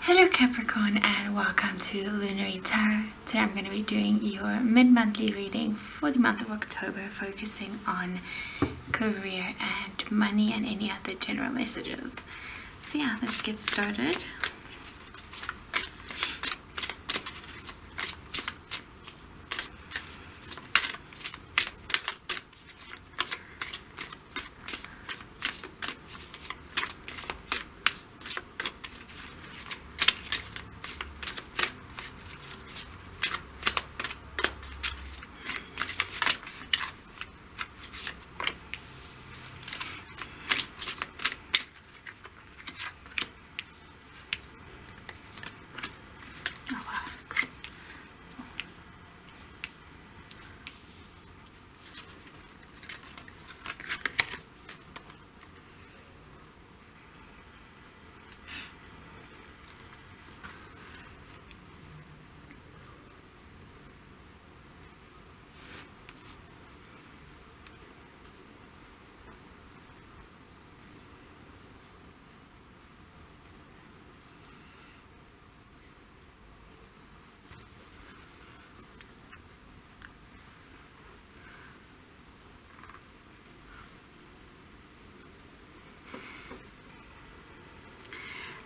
Hello Capricorn and welcome to Lunary Tarot. Today I'm going to be doing your mid-monthly reading for the month of October, focusing on career and money and any other general messages. So yeah, let's get started.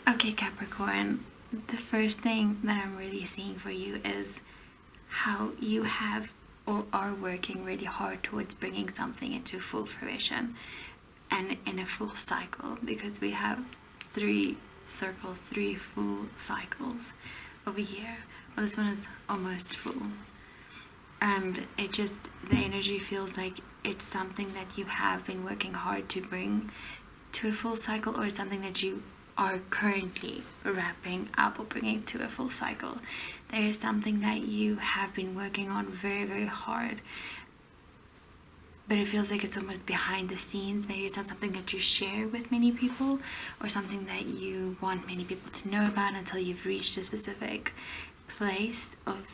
Okay Capricorn, the first thing that I'm really seeing for you is how you have or are working really hard towards bringing something into full fruition and in a full cycle, because we have three circles, three full cycles over here. Well, this one is almost full, and the energy feels like it's something that you have been working hard to bring to a full cycle, or something that you are currently wrapping up or bringing to a full cycle. There is something that you have been working on very, very hard, but it feels like it's almost behind the scenes. Maybe it's not something that you share with many people, or something that you want many people to know about until you've reached a specific place of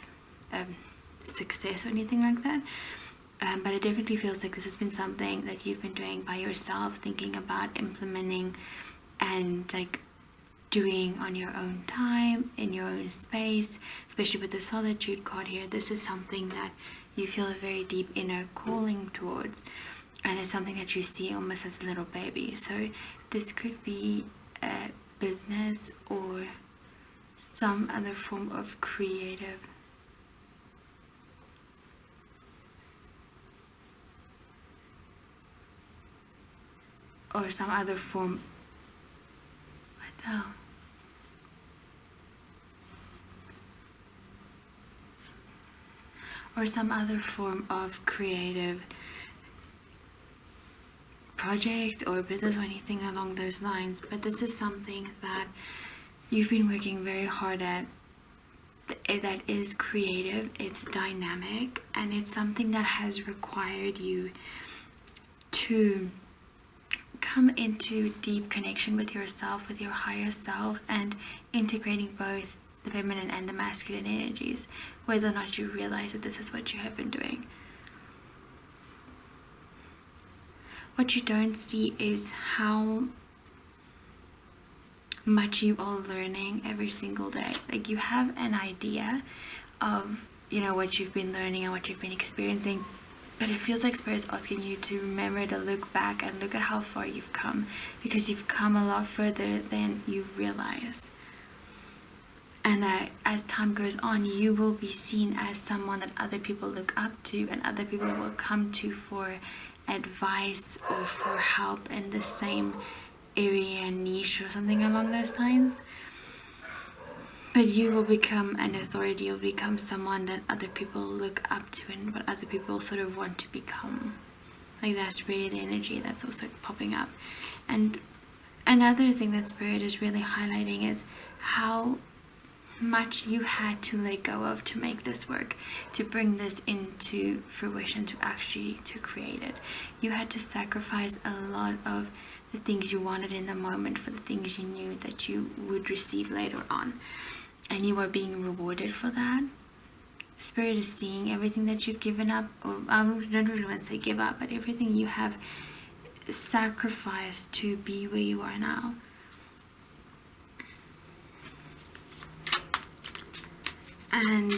success or anything like that. But it definitely feels like this has been something that you've been doing by yourself, thinking about implementing and like doing on your own time, in your own space, especially with the solitude card here. This is something that you feel a very deep inner calling towards, and it's something that you see almost as a little baby. So this could be a business or some other form of creative or some other form of creative project or business or anything along those lines. But this is something that you've been working very hard at, that is creative, it's dynamic, and it's something that has required you to come into deep connection with yourself, with your higher self, and integrating both the feminine and the masculine energies, whether or not you realize that this is what you have been doing. What you don't see is how much you are learning every single day. Like, you have an idea of, what you've been learning and what you've been experiencing, but it feels like Spirit's asking you to remember to look back and look at how far you've come, because you've come a lot further than you realize. And as time goes on, you will be seen as someone that other people look up to, and other people will come to for advice or for help in the same area, niche, or something along those lines. But you will become an authority. You'll become someone that other people look up to, and what other people sort of want to become. Like, that's really the energy that's also popping up. And another thing that Spirit is really highlighting is how much you had to let go of to make this work, to bring this into fruition, to create it. You had to sacrifice a lot of the things you wanted in the moment for the things you knew that you would receive later on. And you are being rewarded for that. Spirit is seeing everything that you've given up, or I don't really want to say give up, but everything you have sacrificed to be where you are now. And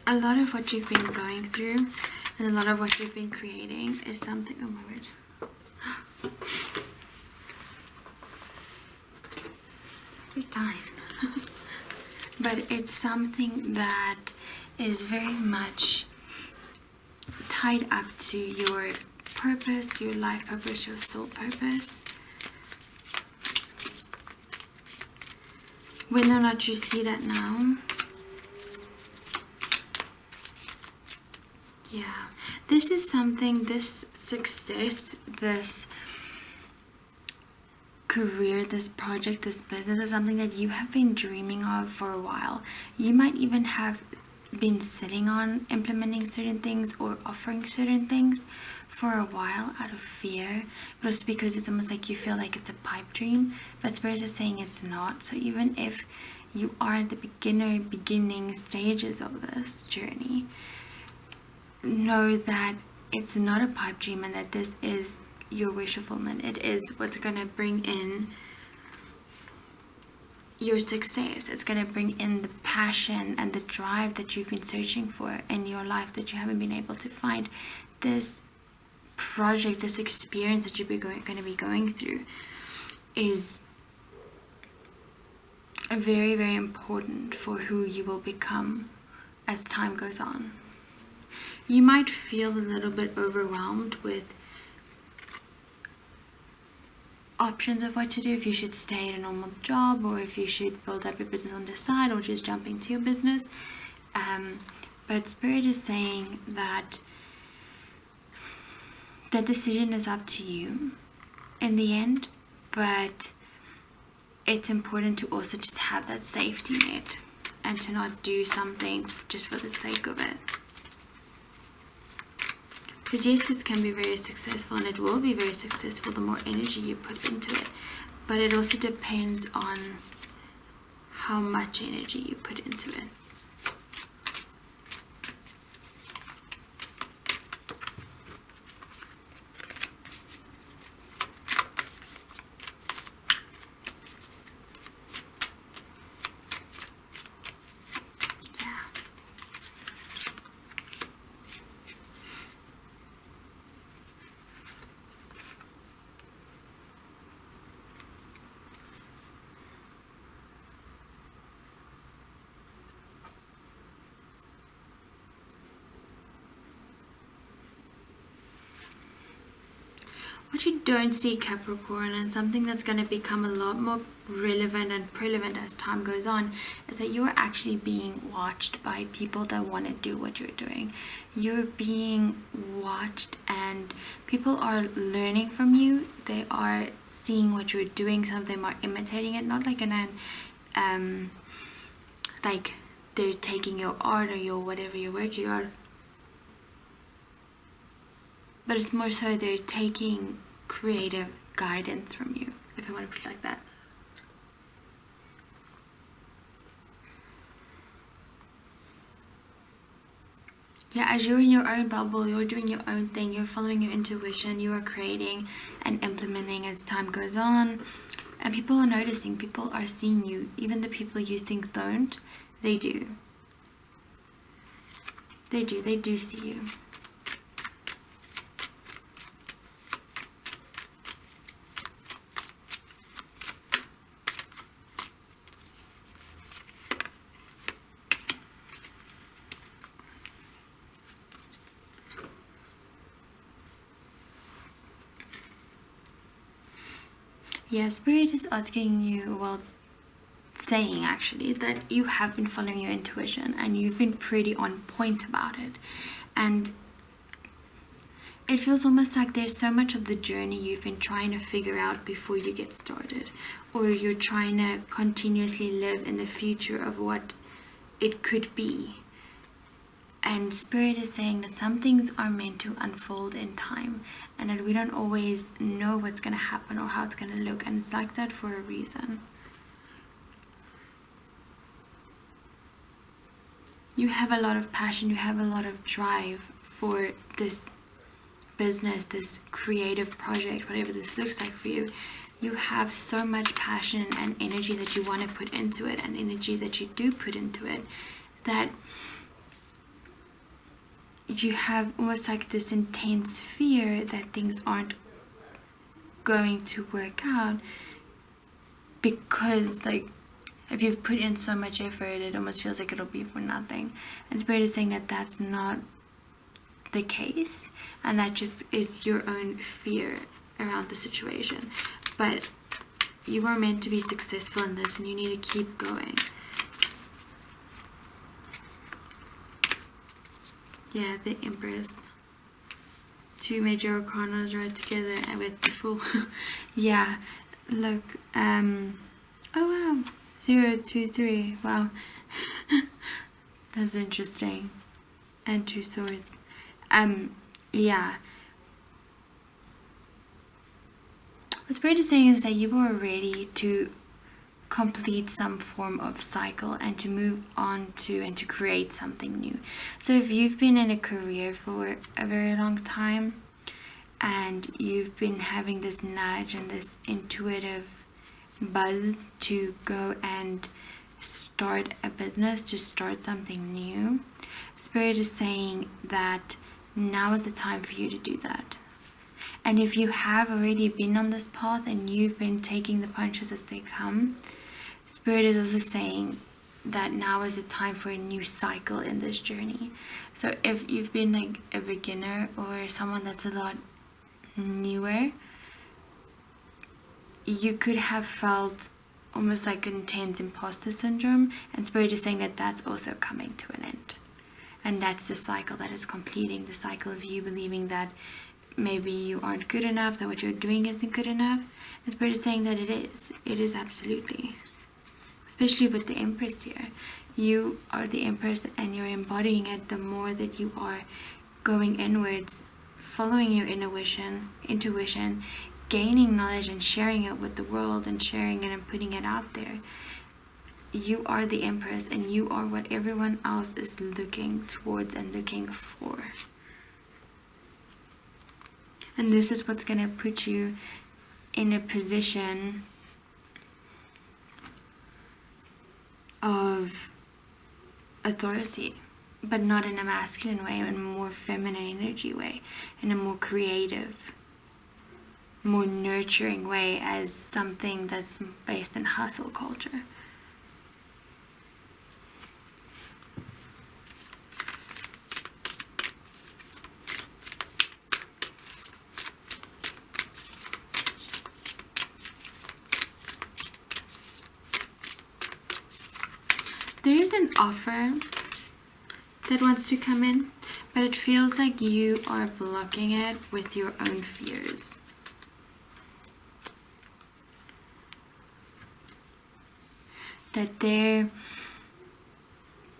a lot of what you've been going through and a lot of what you've been creating is something, oh my word, every time. But it's something that is very much tied up to your purpose, your life purpose, your soul purpose. Whether or not you see that now, yeah, this is something, this success, this career, this project, this business is something that you have been dreaming of for a while. You might even have been sitting on implementing certain things or offering certain things for a while out of fear, but it's because it's almost like you feel like it's a pipe dream, but Spirit is saying it's not. So even if you are at the beginning stages of this journey, know that it's not a pipe dream and that this is your wish fulfillment. It is what's going to bring in your success. It's going to bring in the passion and the drive that you've been searching for in your life that you haven't been able to find. This project, this experience that you're going to be going through is very, very important for who you will become as time goes on. You might feel a little bit overwhelmed with options of what to do, if you should stay at a normal job or if you should build up your business on the side or just jump into your business. But Spirit is saying that the decision is up to you in the end, but it's important to also just have that safety net and to not do something just for the sake of it. Because yes, this can be very successful and it will be very successful the more energy you put into it. But it also depends on how much energy you put into it. What you don't see, Capricorn, and something that's going to become a lot more relevant and prevalent as time goes on, is that you're actually being watched by people that want to do what you're doing. You're being watched and people are learning from you. They are seeing what you're doing. Some of them are imitating it, not like like they're taking your art or your whatever you're working on, but it's more so they're taking creative guidance from you, if I want to put it like that. Yeah, as you're in your own bubble, you're doing your own thing, you're following your intuition, you are creating and implementing as time goes on, and people are noticing, people are seeing you. Even the people you think don't, they do. They do see you. Yeah, Spirit is asking you, well, saying actually, that you have been following your intuition and you've been pretty on point about it. And it feels almost like there's so much of the journey you've been trying to figure out before you get started. Or you're trying to continuously live in the future of what it could be. And Spirit is saying that some things are meant to unfold in time and that we don't always know what's going to happen or how it's going to look, and it's like that for a reason. You have a lot of passion, you have a lot of drive for this business, this creative project, whatever this looks like for you, You have so much passion and energy that you want to put into it, and energy that you do put into it, that you have almost like this intense fear that things aren't going to work out, because like if you've put in so much effort, it almost feels like it'll be for nothing. And Spirit is saying that that's not the case, and that just is your own fear around the situation. But you are meant to be successful in this, and you need to keep going. Yeah, the Empress. Two major arcana right together and with the Fool. Yeah, look, oh wow, 0, 2, 3, wow. That's interesting. And 2 swords. Yeah. What Spirit is saying is that you are ready to complete some form of cycle and to move on to and to create something new. So if you've been in a career for a very long time and you've been having this nudge and this intuitive buzz to go and start a business, to start something new, Spirit is saying that now is the time for you to do that. And if you have already been on this path and you've been taking the punches as they come, Spirit is also saying that now is the time for a new cycle in this journey. So if you've been like a beginner or someone that's a lot newer, you could have felt almost like intense imposter syndrome, and Spirit is saying that that's also coming to an end. And that's the cycle that is completing, the cycle of you believing that maybe you aren't good enough, that what you're doing isn't good enough. And Spirit is saying that it is absolutely. Especially with the Empress here. You are the Empress and you're embodying it the more that you are going inwards, following your intuition, gaining knowledge and sharing it with the world and sharing it and putting it out there. You are the Empress and you are what everyone else is looking towards and looking for. And this is what's going to put you in a position of authority, but not in a masculine way, in a more feminine energy way, in a more creative, more nurturing way, as something that's based in hustle culture. There is an offer that wants to come in, but it feels like you are blocking it with your own fears. That there,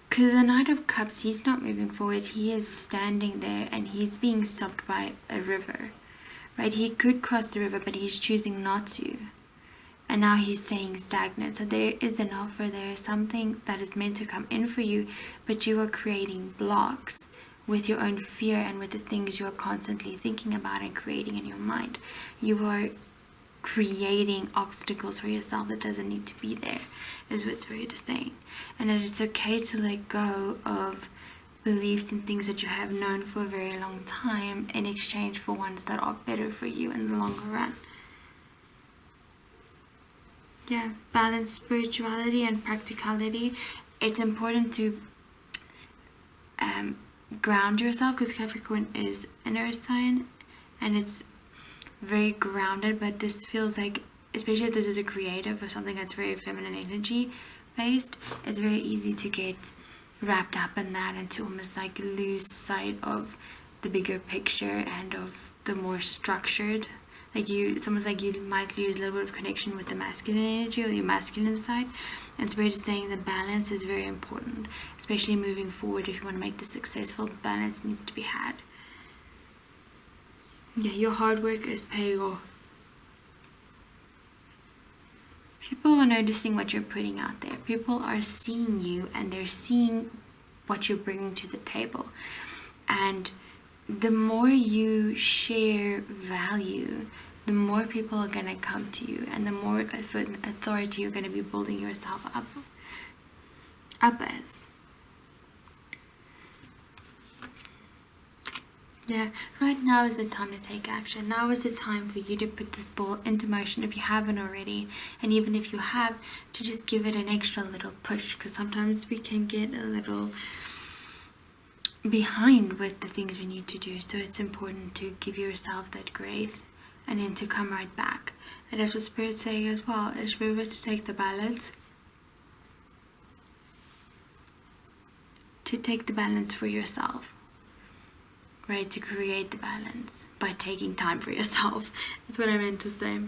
because the Knight of Cups, he's not moving forward, he is standing there and he's being stopped by a river, right? He could cross the river, but he's choosing not to. And now he's staying stagnant. So there is an offer, there is something that is meant to come in for you, but you are creating blocks with your own fear and with the things you are constantly thinking about and creating in your mind. You are creating obstacles for yourself that doesn't need to be there, is what Spirit is saying. And that it's okay to let go of beliefs and things that you have known for a very long time in exchange for ones that are better for you in the longer run. Yeah, balance spirituality and practicality. It's important to ground yourself, because Capricorn is an earth sign and it's very grounded, but this feels like, especially if this is a creative or something that's very feminine energy based, it's very easy to get wrapped up in that and to almost like lose sight of the bigger picture and of the more structured. Like it's almost like you might lose a little bit of connection with the masculine energy or your masculine side. And Spirit is saying the balance is very important, especially moving forward. If you want to make this successful, balance needs to be had. Yeah, your hard work is paying off. People are noticing what you're putting out there. People are seeing you and they're seeing what you're bringing to the table. And the more you share value, the more people are going to come to you, and the more authority you're going to be building yourself up as. Yeah, right now is the time to take action. Now is the time for you to put this ball into motion if you haven't already. And even if you have, to just give it an extra little push, because sometimes we can get a little behind with the things we need to do. So it's important to give yourself that grace and then to come right back. And that's what Spirit's saying as well, is remember to take the balance. To take the balance for yourself. Right, to create the balance by taking time for yourself. That's what I meant to say.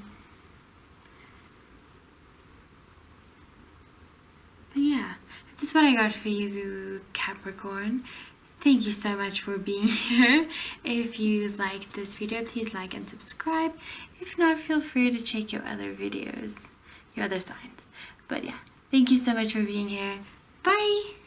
But yeah, this is what I got for you, Capricorn. Thank you so much for being here. If you liked this video, please like and subscribe. If not, feel free to check your other videos, your other signs. But yeah, thank you so much for being here. Bye!